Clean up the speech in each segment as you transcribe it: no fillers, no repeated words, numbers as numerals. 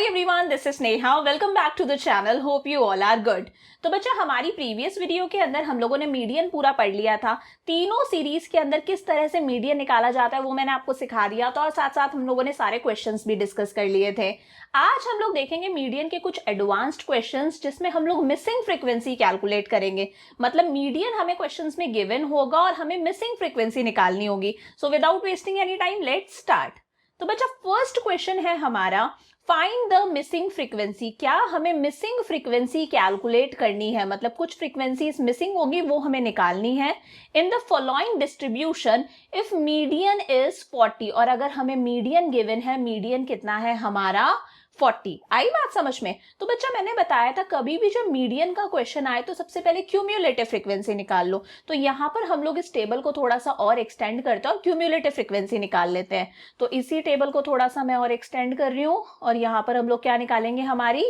Everyone, this is Neha. Welcome back to the channel. Hope you all are good. तो बच्चा, हमारी previous video के अंदर हम लोगों ने मीडियन पूरा पढ़ लिया था। तीनों सीरीज के अंदर किस तरह से मीडियन निकाला जाता है वो मैंने आपको सिखा दिया था, और साथ साथ हम लोगों ने सारे क्वेश्चंस भी डिस्कस कर लिए थे। आज हम लोग देखेंगे मीडियन के कुछ एडवांस्ड क्वेश्चंस, जिसमें हम लोग मिसिंग फ्रीक्वेंसी कैलकुलेट करेंगे। मतलब मीडियन हमें क्वेश्चंस में गिवन होगा और हमें मिसिंग फ्रीक्वेंसी निकालनी होगी। So without wasting any time, let's start. तो बच्चा, फर्स्ट क्वेश्चन है हमारा, फाइंड द मिसिंग फ्रीक्वेंसी। क्या हमें मिसिंग फ्रीक्वेंसी कैलकुलेट करनी है, मतलब कुछ फ्रीक्वेंसीज मिसिंग होगी वो हमें निकालनी है। In the following distribution if median is 40, और अगर हमें मीडियन गिवन है, मीडियन कितना है हमारा 40। आई बात समझ में? तो बच्चा, मैंने बताया था कभी भी जब मीडियन का क्वेश्चन आए तो सबसे पहले क्यूम्युलेटिव फ्रीक्वेंसी निकाल लो। तो यहां पर हम लोग इस टेबल को थोड़ा सा और एक्सटेंड करते हैं और क्यूम्युलेटिव फ्रीक्वेंसी निकाल लेते हैं। तो इसी टेबल को थोड़ा सा मैं और एक्सटेंड कर रही हूं, और यहां पर हम लोग क्या निकालेंगे, हमारी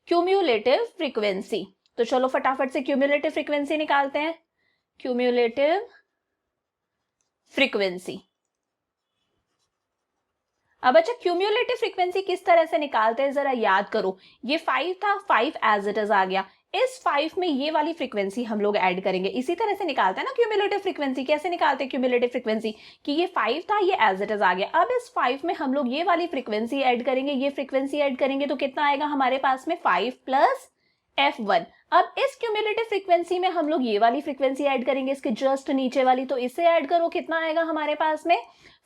क्यूम्युलेटिव फ्रीक्वेंसी। तो चलो फटाफट से क्यूम्युलेटिव फ्रीक्वेंसी निकालते हैं। Cumulative frequency. अब अच्छा, क्यूम्युलेटिव फ्रीक्वेंसी किस तरह से निकालते हैं जरा याद करो। ये 5 था, 5 एज इट इज आ गया। इस 5 में ये वाली फ्रीक्वेंसी हम लोग ऐड करेंगे। इसी तरह से निकालते हैं ना क्यूम्युलेटिव फ्रीक्वेंसी। कैसे निकालते हैं क्यूम्युलेटिव फ्रीक्वेंसी? कि ये 5 था, ये एज इट इज आ गया। अब इस 5 में हम लोग ये वाली फ्रीक्वेंसी ऐड करेंगे, ये फ्रीक्वेंसी ऐड करेंगे, तो कितना आएगा हमारे पास में 5 प्लस f1। अब इस क्यूम्युलेटिव फ्रीक्वेंसी में हम लोग ये वाली फ्रीक्वेंसी ऐड करेंगे, इसके जस्ट नीचे वाली, तो इसे ऐड करो, कितना आएगा हमारे पास में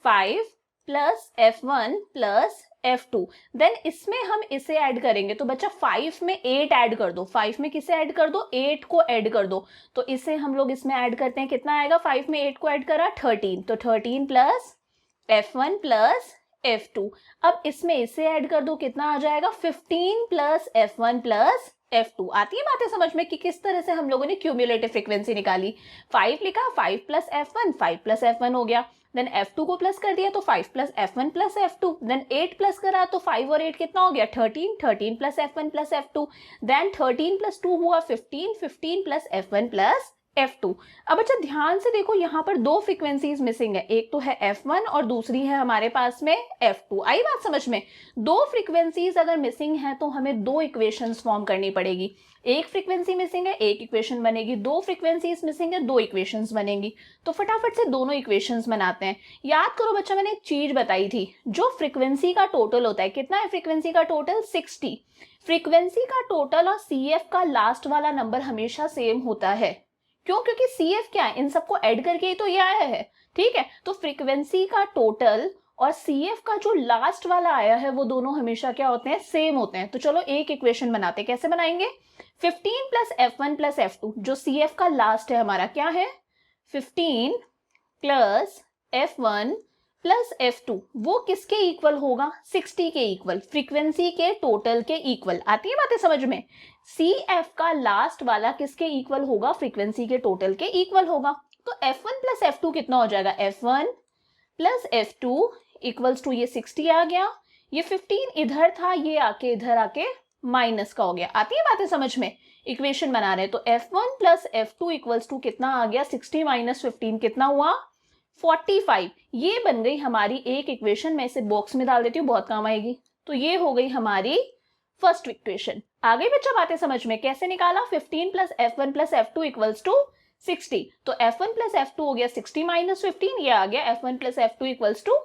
5 plus f1 plus f2। Then इसमें हम इसे ऐड करेंगे, तो बच्चा 5 में 8 ऐड कर दो। 5 में किसे ऐड कर दो? 8 को ऐड कर दो। तो इसे हम लोग इसमें ऐड करते हैं, कितना आएगा? 5 में 8 को ऐड करा 13, तो 13 प्लस f1 प्लस f2। अब इसमें इसे ऐड कर दो, कितना आ जाएगा? 15 प्लस f1 प्लस f2। आती है बातें समझ में कि किस तरह से हम लोगों ने क्यूम्युलेटिव फ्रीक्वेंसी निकाली। 5 लिखा, 5 प्लस f1, 5 प्लस f1 हो गया। देन f2 को प्लस कर दिया तो 5 plus f1 plus f2। Then 8 plus करा तो 5 और 8 कितना हो गया? 13, 13 plus f1 plus f2। Then 13 plus 2 हुआ 15, 15 प्लस f1 प्लस f2। अब अच्छा ध्यान से देखो, यहाँ पर दो फ्रीक्वेंसीज मिसिंग है। एक तो है f1 और दूसरी है हमारे पास में f2। आई बात समझ में? दो फ्रीक्वेंसीज अगर मिसिंग है तो हमें दो इक्वेशंस फॉर्म करनी पड़ेगी। एक फ्रीक्वेंसी मिसिंग है, एक इक्वेशन बनेगी। दो फ्रीक्वेंसीज मिसिंग है, दो इक्वेशंस बनेंगी। तो फटाफट से दोनों इक्वेशंस बनाते हैं। याद करो बच्चा, मैंने एक चीज बताई थी, जो फ्रीक्वेंसी का टोटल होता है, कितना है फ्रीक्वेंसी का टोटल? 60। फ्रीक्वेंसी का टोटल और CF का लास्ट वाला नंबर हमेशा सेम होता है। क्यों? क्योंकि CF क्या है, इन सबको ऐड करके ही तो ये आया है। ठीक है, तो फ्रीक्वेंसी का टोटल और CF का जो लास्ट वाला आया है वो दोनों हमेशा क्या होते हैं? सेम होते हैं। तो चलो एक इक्वेशन बनाते हैं। कैसे बनाएंगे? 15 प्लस f1 प्लस f2, जो CF का लास्ट है हमारा, क्या है? 15 प्लस f1 प्लस f2, वो किसके इक्वल होगा? 60 के इक्वल, फ्रीक्वेंसी के टोटल के इक्वल। आती है बातें समझ में? CF का लास्ट वाला किसके इक्वल होगा? फ्रीक्वेंसी के टोटल के इक्वल होगा। तो f1 प्लस f2 कितना हो जाएगा? f1 plus f2 equals to, ये 60 आ गया, ये 15 इधर था, ये आके इधर आके माइनस का हो गया। आती है बातें समझ में? इक्वेशन बना रहे हैं तो f1 plus f2 equals to कितना आ गया? 60 माइनस 15 कितना हुआ? 45। ये बन गई हमारी एक इक्वेशन। मैं इसे बॉक्स में डाल देती हूँ, बहुत काम आएगी। तो ये हो गई हमारी फर्स्ट इक्वेशन। आ गई बच्चा बातें समझ में? कैसे निकाला? 15 plus f1 plus f2 equals to 60। तो f1 प्लस f2 हो गया 60 माइनस 15, ये आ गया f1 plus f2 equals to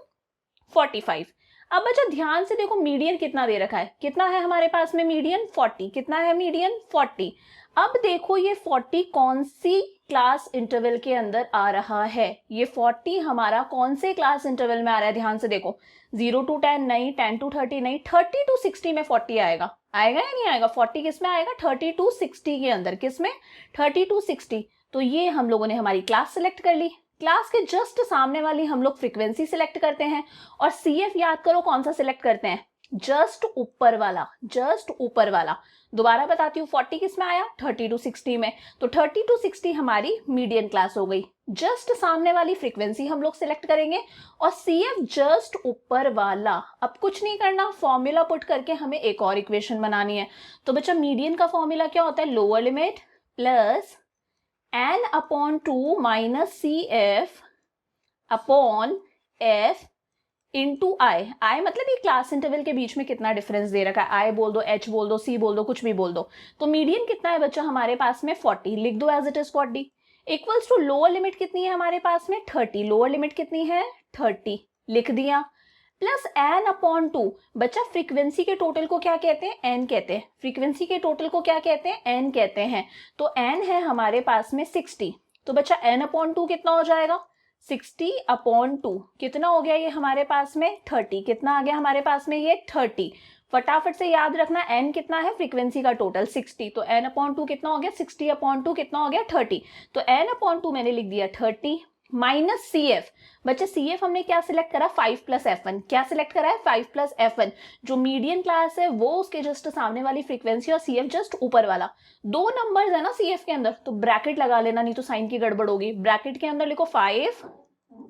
45। अब बच्चा ध्यान से देखो, मीडियन कितना दे रखा है? कितना है हमारे पास में मीडियन? 40। कितना है मीडियन? 40। अब देखो ये 40 कौन सी क्लास इंटरवल के अंदर आ रहा है? ये 40 हमारा कौन से क्लास इंटरवल में आ रहा है? ध्यान से देखो, 0 to 10 नहीं, 10 to 30 नहीं, 30 to 60 में 40 आएगा। आएगा या नहीं आएगा? 40 किस में आएगा? 30 to 60 के अंदर। किस में? 30 to 60। तो ये हम लोगों ने हमारी क्लास सिलेक्ट कर ली। क्लास के जस्ट सामने वाली हम लोग फ्रीक्वेंसी सिलेक्ट करते हैं, और CF याद करो कौन सा सिलेक्ट करते हैं? जस्ट ऊपर वाला, जस्ट ऊपर वाला। दोबारा बताती हूँ, 40 किस में आया? 30 to 60 में। तो 30 to 60 हमारी मीडियन क्लास हो गई। जस्ट सामने वाली फ्रीक्वेंसी हम लोग सिलेक्ट करेंगे, और CF जस्ट ऊपर वाला। अब कुछ नहीं करना, फॉर्मूला पुट करके हमें एक और इक्वेशन बनानी है। तो बच्चा, मीडियन का फॉर्मूला क्या होता है? Lower limit plus n upon 2 minus CF upon F into I, I मतलब ये क्लास इंटरवल के बीच में कितना डिफरेंस दे रखा है, आई बोल दो, एच बोल दो, सी बोल दो, कुछ भी बोल दो। तो मीडियन कितना है बच्चा हमारे पास में 40, लिख दो as it is 40, equals to lower limit कितनी है हमारे पास में 30, लोअर लिमिट कितनी है 30, लिख दिया, प्लस एन अपॉन टू। बच्चा फ्रीक्वेंसी के टोटल को क्या कहते हैं, एन कहते हैं, फ्रीक्वेंसी के टोटल को क्या कहते हैं, एन कहते हैं। तो एन है हमारे पास में 60, तो बच्चा एन अपॉन टू कितना हो जाएगा 60 अपॉन टू, कितना हो गया ये हमारे पास में 30, कितना आ गया हमारे पास में ये 30। फटाफट से याद रखना एन कितना है, फ्रीक्वेंसी का टोटल 60, तो एन अपॉन टू कितना हो गया 60 अपॉन टू कितना हो गया 30, तो एन अपॉन टू मैंने लिख दिया 30 माइनस सी एफ। बच्चे सी एफ हमने क्या सिलेक्ट करा 5 प्लस F1, क्या सिलेक्ट करा है 5 प्लस F1, जो मीडियन क्लास है वो उसके जस्ट सामने वाली फ्रीक्वेंसी और सी एफ जस्ट ऊपर वाला, दो नंबर्स है ना सी एफ के अंदर, तो ब्रैकेट लगा लेना नहीं तो साइन की गड़बड़ होगी। ब्रैकेट के अंदर लिखो 5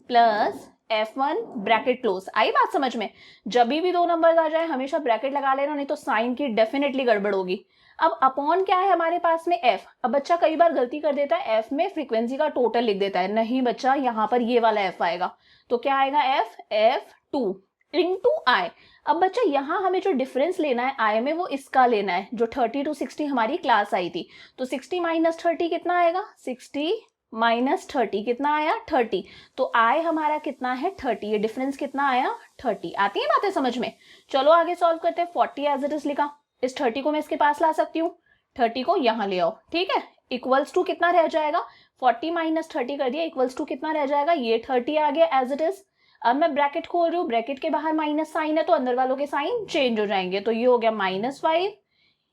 प्लस F1 ब्रैकेट क्लोज, आई बात समझ में, जब भी दो नंबर्स आ जाए हमेशा ब्रैकेट लगा लेना नहीं तो साइन की डेफिनेटली गड़बड़ होगी। अब अपॉन क्या है हमारे पास में f, अब बच्चा कई बार गलती कर देता है f में फ्रीक्वेंसी का टोटल लिख देता है, नहीं बच्चा यहाँ पर ये वाला f आएगा, तो क्या आएगा f2 इंटू आई। अब बच्चा यहाँ हमें जो डिफरेंस लेना है आई में वो इसका लेना है, जो 30 to 60 हमारी क्लास आई थी, तो 60 माइनस 30 कितना आएगा 60 माइनस 30 कितना आया 30, तो आई हमारा कितना है 30, ये डिफरेंस कितना आया 30। आती है बातें समझ में, चलो आगे सॉल्व करते हैं। 40 एज इट इज लिखा, इस 30 को मैं इसके पास ला सकती हूँ, 30 को यहाँ ले आओ, ठीक है, इक्वल्स टू कितना रह जाएगा 40 माइनस 30 कर दिया, इक्वल्स टू कितना रह जाएगा ये 30 आ गया एज इट इज। अब मैं ब्रैकेट खोल रही हूँ, ब्रैकेट के बाहर माइनस साइन है तो अंदर वालों के साइन चेंज हो जाएंगे, तो ये हो गया -5,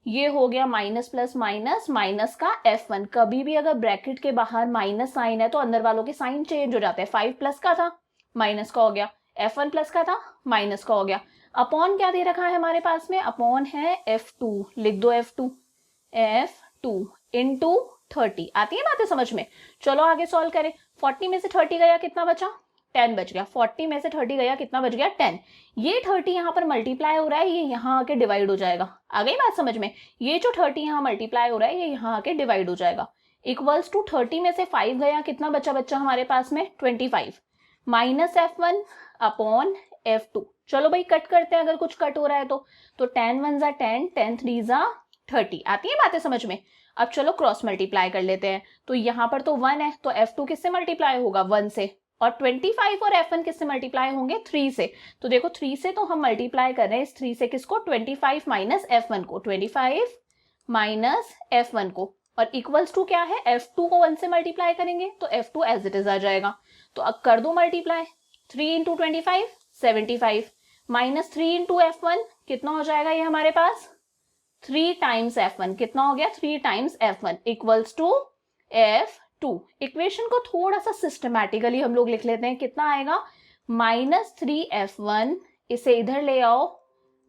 ये हो गया माइनस प्लस माइनस, माइनस का F1, कभी भी अगर ब्रैकेट के बाहर माइनस साइन है तो अंदर वालों के साइन चेंज हो जाते हैं, 5 प्लस का था माइनस का हो गया, F1 प्लस का था माइनस का हो गया। अपॉन क्या दे रखा है हमारे पास में, अपॉन है F2, लिख दो F2 इंटू 30। आती है बातें समझ में, चलो आगे सॉल्व करें। 40 में से 30 गया कितना बचा 10 बच गया, 40 में से 30 गया कितना बच गया 10, ये 30 यहाँ पर मल्टीप्लाई हो रहा है, ये यहाँ आके डिवाइड हो जाएगा, आ गई बात समझ में, ये जो 30 यहाँ मल्टीप्लाई हो रहा है ये यहाँ आके डिवाइड हो जाएगा, इक्वल्स टू 30 में से 5 गया कितना बचा बच्चा हमारे पास में 25 माइनस F1 अपॉन F2। चलो भाई कट करते हैं अगर कुछ कट हो रहा है तो 10 1 जा 10, 10 3 जा 30। आती है बातें समझ में। अब चलो क्रॉस मल्टीप्लाई कर लेते हैं, तो यहाँ पर तो 1 है तो F2 किससे मल्टीप्लाई होगा 1 से, और 25 और F1 किससे मल्टीप्लाई होंगे 3 से, तो देखो 3 से तो हम मल्टीप्लाई कर रहे हैं इस 3 से किसको 25 माइनस F1 को, 25 माइनस F1 को, और इक्वल्स टू क्या है F2 को 1 से मल्टीप्लाई करेंगे तो F2 एज इट इज आ जाएगा, तो अब कर दो multiply, 3 into 25 75 minus 3 into F1 कितना हो जाएगा ये हमारे पास 3 टाइम्स F1, कितना हो गया 3 times F1 equals to F2। Equation को थोड़ा सा सिस्टमैटिकली हम लोग लिख लेते हैं, कितना आएगा -3F1, इसे इधर ले आओ,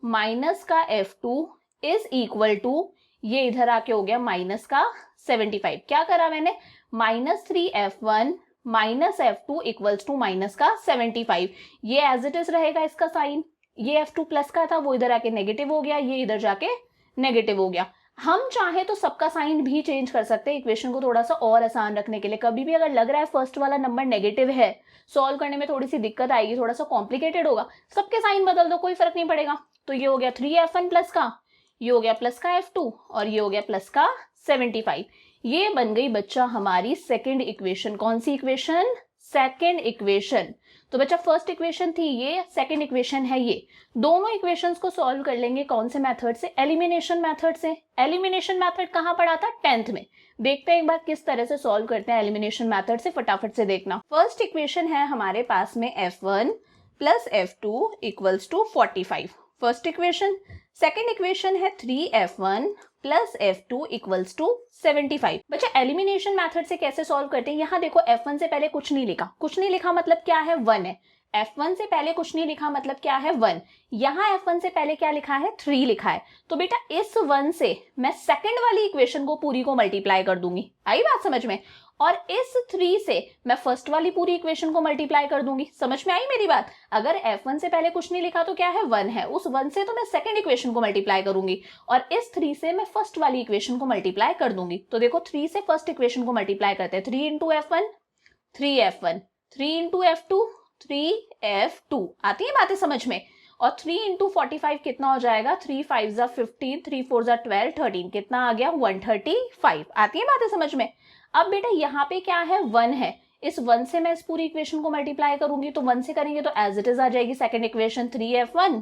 माइनस का F2 इज इक्वल टू, ये इधर आके हो गया माइनस का 75, क्या करा मैंने -3F1 minus F2 equals to minus का 75, ये एज इट इज रहेगा इसका साइन, ये F2 प्लस का था वो इधर आके नेगेटिव हो गया, ये इधर जाके नेगेटिव हो गया। हम चाहे तो सबका साइन भी चेंज कर सकते हैं इक्वेशन को थोड़ा सा और आसान रखने के लिए, कभी भी अगर लग रहा है फर्स्ट वाला नंबर नेगेटिव है सॉल्व करने में थोड़ी सी दिक्कत आएगी, थोड़ा सा कॉम्प्लिकेटेड होगा, सबके साइन बदल दो कोई फर्क नहीं पड़ेगा। तो ये हो गया 3F1 प्लस का, ये हो गया प्लस का F2 और ये हो गया प्लस का 75, ये बन गई बच्चा हमारी सेकेंड इक्वेशन। कौन सी इक्वेशन सेकेंड इक्वेशन, तो बच्चा फर्स्ट इक्वेशन थी ये, सेकंड इक्वेशन है ये। दोनों इक्वेशंस को सॉल्व कर लेंगे कौन से मेथड से, एलिमिनेशन मेथड से। एलिमिनेशन मेथड कहाँ पढ़ा था 10th में, देखते हैं एक बार किस तरह से सॉल्व करते हैं एलिमिनेशन मेथड से, फटाफट से देखना। फर्स्ट इक्वेशन है हमारे पास में F1 plus F2 equals to 45, first equation. Second equation है 3F1 plus F2 equals to 75। बच्चा एलिमिनेशन मेथड से कैसे सॉल्व करते हैं, यहाँ देखो F1 से पहले कुछ नहीं लिखा, कुछ नहीं लिखा मतलब क्या है 1 है, F1 से पहले कुछ नहीं लिखा मतलब क्या है 1, यहाँ F1 से पहले क्या लिखा है 3 लिखा है, तो बेटा इस 1 से मैं सेकंड वाली इक्वेशन को पूरी को मल्टीप्लाई कर दूंगी, आई बात समझ में, और इस 3 से मैं फर्स्ट वाली पूरी इक्वेशन को मल्टीप्लाई कर दूंगी, समझ में आई मेरी बात। अगर F1 से पहले कुछ नहीं लिखा तो क्या है 1 है, उस 1 से तो मैं सेकंड इक्वेशन को मल्टीप्लाई करूंगी और इस 3 से मैं फर्स्ट वाली इक्वेशन को मल्टीप्लाई कर दूंगी। तो देखो 3 से फर्स्ट इक्वेशन को मल्टीप्लाई करते हैं, 3 into F1 3F1, 3 into F2 3f2। आती है बातें समझ में? और 3 इंटू 45 कितना हो जाएगा? 3 5 जा 15, 3 4 जा 12, 13 कितना आ गया? 135। आती है बातें समझ में? अब बेटा यहाँ पे क्या है? 1 है, इस 1 से मैं इस पूरी इक्वेशन को मल्टीप्लाई करूंगी, तो 1 से करेंगे तो एज इट इज आ जाएगी second equation 3f1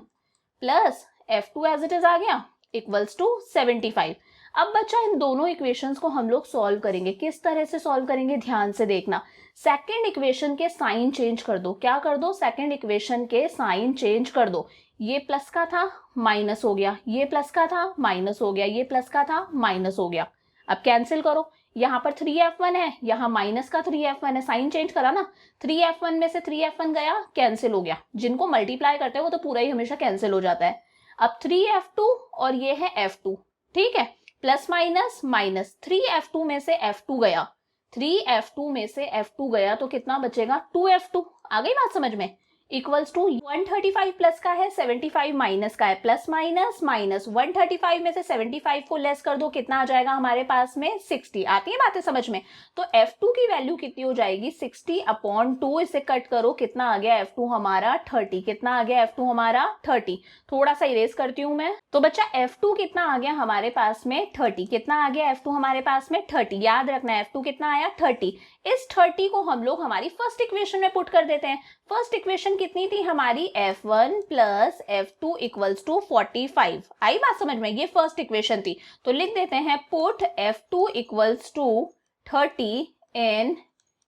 plus f2 as it is आ गया इक्वल्स टू 75। अब बच्चा इन दोनों इक्वेशंस को हम लोग सॉल्व करेंगे। किस तरह से सॉल्व करेंगे ध्यान से देखना। सेकंड इक्वेशन के साइन चेंज कर दो। क्या कर दो? सेकंड इक्वेशन के साइन चेंज कर दो। ये प्लस का था माइनस हो गया, ये प्लस का था माइनस हो गया, ये प्लस का था माइनस हो गया। अब कैंसिल करो, यहाँ पर 3f1 है, यहाँ माइनस का 3f1 है, साइन चेंज करा ना, 3f1 में से 3f1 गया, कैंसिल हो गया। जिनको मल्टीप्लाई करते हैं वो तो पूरा ही हमेशा कैंसिल हो जाता है। अब 3f2 और ये है f2, ठीक है, प्लस माइनस माइनस, 3f2 में से f2 गया, 3f2 में से f2 गया तो कितना बचेगा? 2f2। आ गई बात समझ में? इक्वल्स टू 135 प्लस का है, 75 माइनस का है, प्लस माइनस माइनस, 135 में से 75 को लेस कर दो, कितना आ जाएगा हमारे पास में? 60। आती है बातें समझ में? तो f2 की वैल्यू कितनी हो जाएगी? 60/2। इसे कट करो, कितना आ गया f2 हमारा? 30। कितना आ गया f2 हमारा? 30। थोड़ा सा इरेज करती हूं मैं। तो बच्चा f2 कितना आ गया हमारे पास में? 30। कितना आ गया f2 हमारे पास में? 30। याद रखना f2 कितना आया? 30। इस 30 को हम लोग हमारी फर्स्ट इक्वेशन में पुट कर देते हैं। फर्स्ट इक्वेशन कितनी थी हमारी? f1 plus f2 equals to 45। आई बात समझ में? ये फर्स्ट इक्वेशन थी, तो लिख देते हैं put f2 equals to 30 in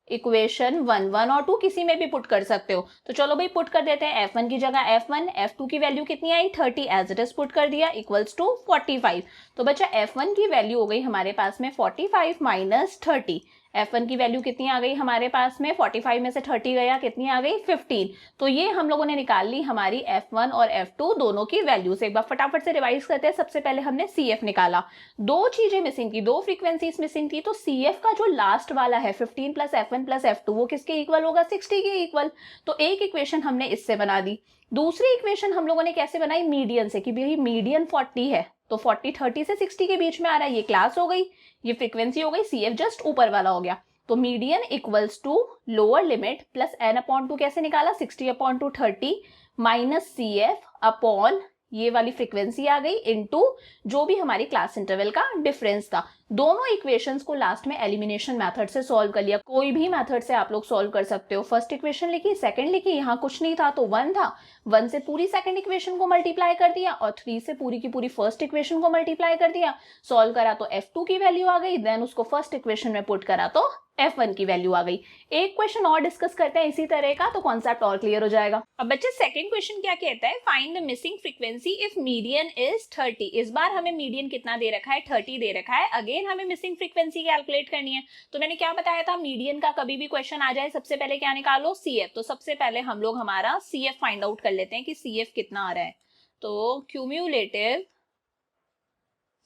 equation 1। 1 और 2 किसी में भी पुट कर सकते हो। तो चलो भाई पुट कर देते हैं। f1 की जगह f1, f2 की वैल्यू कितनी आई? 30, एज इट इज पुट कर दिया, इक्वल्स टू 45। तो बच्चा f1 की वैल्यू हो गई हमारे पास में 45 माइनस 30। f1 की वैल्यू कितनी आ गई हमारे पास में? 45 में से 30 गया, कितनी आ गई? 15। तो ये हम लोगों ने निकाल ली हमारी f1 और f2 दोनों की वैल्यूज। एक बार फटाफट से रिवाइज करते हैं। सबसे पहले हमने CF निकाला, दो चीजें मिसिंग थी, दो फ्रीक्वेंसीज मिसिंग थी। तो CF का जो लास्ट वाला है 15 प्लस f1 प्लस f2 वो किसके इक्वल होगा? 60 के इक्वल। तो एक इक्वेशन हमने इससे बना दी। दूसरी इक्वेशन हम लोगों ने कैसे बनाई? मीडियन से, कि भाई मीडियन 40 है तो 40 30 से 60 के बीच में आ रहा है। ये क्लास हो गई, ये फ्रीक्वेंसी हो गई, CF जस्ट ऊपर वाला हो गया। तो median equals to lower limit plus n/2 कैसे निकाला? 60/2 30 माइनस CF अपॉन ये वाली फ्रीक्वेंसी आ गई इनटू जो भी हमारी क्लास इंटरवल का डिफरेंस था। दोनों इक्वेशंस को लास्ट में एलिमिनेशन मेथड से सॉल्व कर लिया। कोई भी मेथड से आप लोग सॉल्व कर सकते हो। फर्स्ट इक्वेशन लिखी, सेकंड लिखी, यहाँ कुछ नहीं था तो 1 था, 1 से पूरी सेकंड इक्वेशन को मल्टीप्लाई कर दिया और 3 से पूरी की पूरी फर्स्ट इक्वेशन को मल्टीप्लाई कर दिया। सॉल्व करा तो f2 की वैल्यू आ गई, देन उसको फर्स्ट इक्वेशन में पुट करा तो f1 की वैल्यू आ गई। एक क्वेश्चन और डिस्कस करते हैं इसी तरह का, तो कॉन्सेप्ट और क्लियर हो जाएगा। अब बच्चे सेकंड क्वेश्चन क्या कहता है? Find the missing frequency if median is 30। इस बार हमें मीडियन कितना दे रखा है? 30 दे रखा है। अगेन हमें मिसिंग फ्रीक्वेंसी कैलकुलेट करनी है। तो मैंने क्या बताया था? मीडियन का कभी भी क्वेश्चन आ जाए सबसे पहले क्या निकालो? CF। तो सबसे पहले हम लोग हमारा CF फाइंड आउट कर लेते हैं कि CF कितना आ रहा है। तो क्यूम्यूलेटिव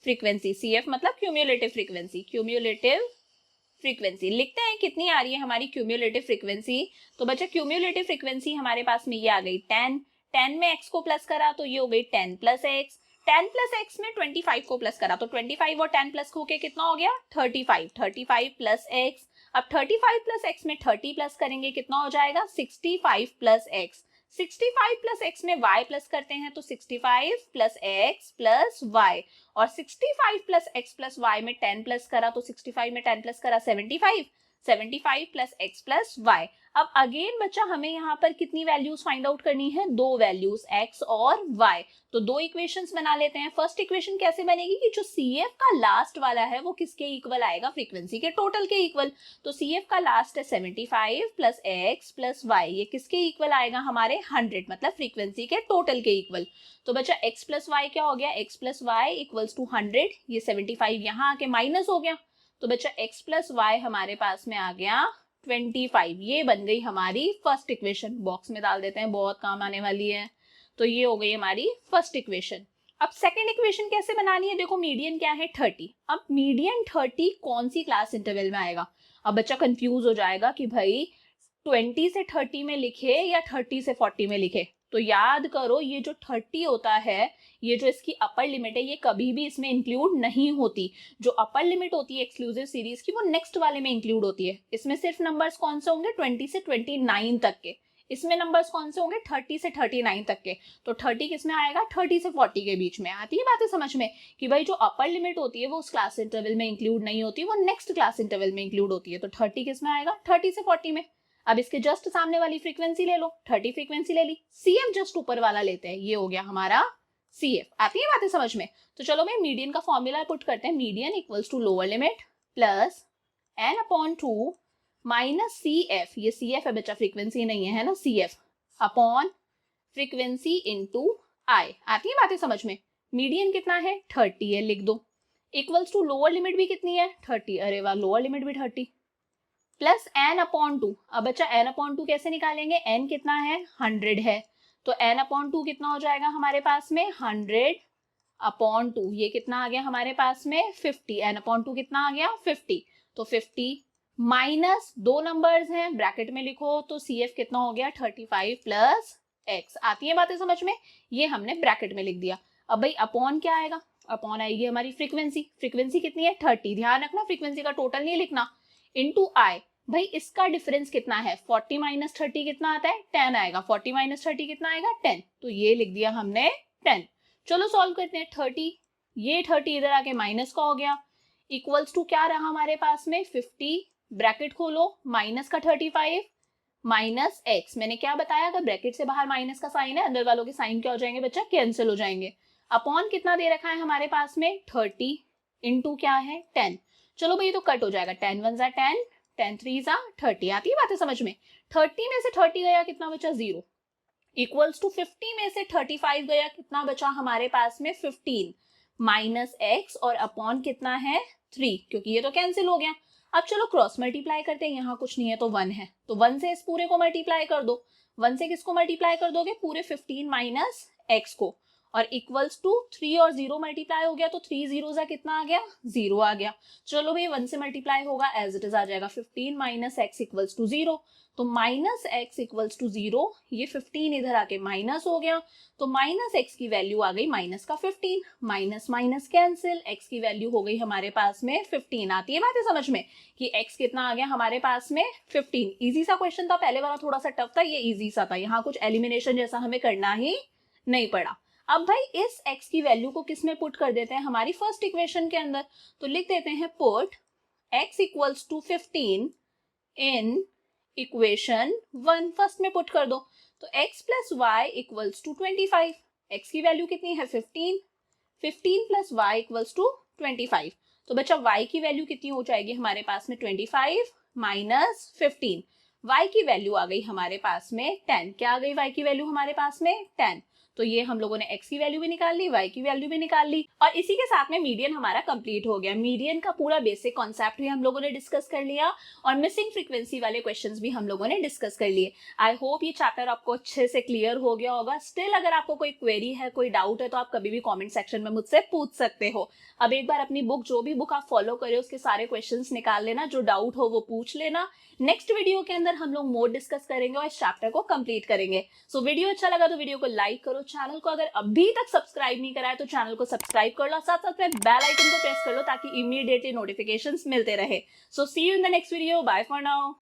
फ्रीक्वेंसी, CF मतलब क्यूम्यूलेटिव फ्रीक्वेंसी, क्यूम्यूलेटिव फ्रीक्वेंसी लिखते हैं कितनी आ रही है हमारी क्यूम्यूलेटिव फ्रीक्वेंसी। तो बच्चा क्यूम्यूलेटिव फ्रीक्वेंसी हमारे पास में ये आ गई 10। 10 में x को प्लस करा तो ये हो गई 10 प्लस x। 10 प्लस x में 25 को प्लस करा तो 25 और 10 प्लस होके कितना हो गया? 35। 35 प्लस x। अब 35 प्लस x में 30 प्लस करेंगे, कितना हो जाएगा? 65 प्लस x। 65 प्लस x में y प्लस करते हैं तो 65 प्लस x प्लस y, और 65 प्लस x प्लस y में 10 प्लस करा तो 65 में 10 प्लस करा 75, 75 प्लस x प्लस y। अब अगेन बच्चा हमें यहाँ पर कितनी वैल्यूज फाइंड आउट करनी है? दो वैल्यूज x और y। तो दो इक्वेशंस बना लेते हैं। फर्स्ट इक्वेशन कैसे बनेगी कि जो CF का लास्ट वाला है वो किसके इक्वल आएगा? फ्रीक्वेंसी के टोटल के इक्वल। तो CF का लास्ट है 75 प्लस x प्लस y, ये किसके इक्वल आएगा? हमारे 100, मतलब फ्रीक्वेंसी के टोटल के इक्वल। तो बच्चा x प्लस y क्या हो गया? x plus y equals to 100। ये 75 यहाँ आके माइनस हो गया, तो बच्चा x प्लस y हमारे पास में आ गया 25। ये बन गई हमारी फर्स्ट इक्वेशन। बॉक्स में डाल देते हैं, बहुत काम आने वाली है। तो ये हो गई हमारी फर्स्ट इक्वेशन। अब सेकंड इक्वेशन कैसे बनानी है? देखो मीडियन क्या है? 30। अब मीडियन 30 कौन सी क्लास इंटरवल में आएगा? अब बच्चा कंफ्यूज हो जाएगा कि भाई 20 से 30 में लिखे या 30 से 40 में लिखे। तो याद करो ये जो 30 होता है, ये जो इसकी अपर लिमिट है, ये कभी भी इसमें इंक्लूड नहीं होती। जो अपर लिमिट होती है एक्सक्लूसिव सीरीज की वो नेक्स्ट वाले में इंक्लूड होती है। इसमें सिर्फ नंबर्स कौन से होंगे? 20 से 29 तक के। इसमें नंबर्स कौन से होंगे 30 से 39 तक के, तो 30 किस में आएगा 30 से 40 के बीच में। आती है बातें समझ में कि भाई जो अपर लिमिट होती है वो उस क्लास इंटरवल में इंक्लूड नहीं होती, वो नेक्स्ट क्लास इंटरवल में इंक्लूड होती है। तो 30 किस में आएगा 30 से 40 में। अब इसके जस्ट सामने वाली फ्रीक्वेंसी ले लो, 30 फ्रीक्वेंसी ले ली, CF जस्ट ऊपर वाला लेते हैं, ये हो गया हमारा CF। आती है बातें समझ में। तो चलो भाई मीडियन का फॉर्मूला पुट करते हैं, median equals to lower limit plus n/2 minus CF, ये CF है बच्चा, फ्रीक्वेंसी नहीं है ना, CF upon frequency into I। आती है बातें समझ में। मीडियन कितना है 30 है, लिख दो, इक्वल्स टू लोअर लिमिट भी कितनी है 30, अरे वाह लोअर लिमिट भी 30, प्लस n/2। अब बच्चा n/2 कैसे निकालेंगे, n कितना है 100 है, तो n/2 कितना हो जाएगा हमारे पास में 100/2, ये कितना आ गया हमारे पास में 50, n/2 कितना आ गया 50, तो 50 माइनस 2 नंबर्स हैं ब्रैकेट में लिखो, तो CF कितना हो गया 35 प्लस x। आती है बातें समझ में, ये हमने ब्रैकेट में लिख दिया। अब भाई अपॉन क्या आएगा, अपॉन आएगी हमारी फ्रीक्वेंसी, फ्रीक्वेंसी कितनी है 30, ध्यान रखना फ्रीक्वेंसी का टोटल नहीं लिखना, इनटू I। भाई इसका डिफरेंस कितना है 40 माइनस 30 कितना आता है 10 आएगा, 40 माइनस 30 कितना आएगा 10, तो ये लिख दिया हमने 10। चलो सॉल्व करते हैं, 30 ये 30 इधर आके माइनस का हो गया, इक्वल्स टू क्या रहा हमारे पास में 50, ब्रैकेट खोलो, माइनस का 35 माइनस x। मैंने क्या बताया, अगर ब्रैकेट से बाहर माइनस का साइन है, अंदर वालों के साइन क्या हो जाएंगे बच्चा, कैंसिल हो जाएंगे। अपॉन कितना दे रखा है हमारे पास में 30 इंटू क्या है 10। चलो भाई तो कट हो जाएगा, 10 1 10, 10 3 30। आती है बातें समझ में। 30 में से 30 गया कितना बचा 0, इक्वल्स टू 50 में से 35 गया कितना बचा हमारे पास में 15 माइनस x, और अपॉन कितना है 3, क्योंकि ये तो कैंसिल हो गया। अब चलो क्रॉस मल्टीप्लाई करते हैं, यहाँ कुछ नहीं है तो 1 है, तो 1 से इस पूरे को मल्टीप्लाई कर दो, 1 से किसको मल्टीप्लाई कर दोगे पूरे 15 माइनस x को, और इक्वल्स टू 3 और 0 मल्टीप्लाई हो गया, तो 3 0 सा कितना आ गया 0 आ गया। चलो भाई 1 से मल्टीप्लाई होगा एज इट इज आ जाएगा 15 माइनस x इक्वल्स टू 0, तो माइनस x इक्वल्स टू 0, ये 15 इधर आके माइनस हो गया, तो माइनस x की वैल्यू आ गई माइनस का 15, माइनस माइनस कैंसिल, x की वैल्यू हो गई हमारे पास में 15। आती है बातें समझ में कि x कितना आ गया हमारे पास में 15। इजी सा क्वेश्चन था, पहले वाला थोड़ा सा टफ था, ये इजी सा था, यहाँ कुछ एलिमिनेशन जैसा हमें करना ही नहीं पड़ा। अब भाई इस x की वैल्यू को किस में पुट कर देते हैं, हमारी फर्स्ट इक्वेशन के अंदर, तो लिख देते हैं put x equals to 15 in equation 1, first में पुट कर दो, तो x plus y equals to 25, x की वैल्यू कितनी है 15, 15 प्लस वाई इक्वल्स टू 25, तो बच्चा y की वैल्यू कितनी हो जाएगी हमारे पास में 25 माइनस 15, y की वैल्यू आ गई हमारे पास में 10। क्या आ गई y की वैल्यू हमारे पास में 10, तो ये हम लोगों ने x की वैल्यू भी निकाल ली, y की वैल्यू भी निकाल ली, और इसी के साथ में मीडियन हमारा कंप्लीट हो गया। मीडियन का पूरा बेसिक कॉन्सेप्ट भी हम लोगों ने डिस्कस कर लिया, और मिसिंग फ्रीक्वेंसी वाले क्वेश्चंस भी हम लोगों ने डिस्कस कर लिए। आई होप ये चैप्टर आपको अच्छे से क्लियर हो गया होगा। स्टिल अगर आपको कोई क्वेरी है, कोई डाउट है, तो आप कभी भी कॉमेंट सेक्शन में मुझसे पूछ सकते हो। अब एक बार अपनी बुक, जो भी बुक आप फॉलो करे उसके सारे क्वेश्चन निकाल लेना, जो डाउट हो वो पूछ लेना। नेक्स्ट वीडियो के अंदर हम लोग मोर डिस्कस करेंगे और इस चैप्टर को कंप्लीट करेंगे। सो वीडियो अच्छा लगा तो वीडियो को लाइक करो, चैनल को अगर अभी तक सब्सक्राइब नहीं करा है तो चैनल को सब्सक्राइब कर लो, साथ साथ में बेल आइकन को प्रेस कर लो ताकि इमीडिएटली नोटिफिकेशंस मिलते रहे। So see you in the next video, bye for now.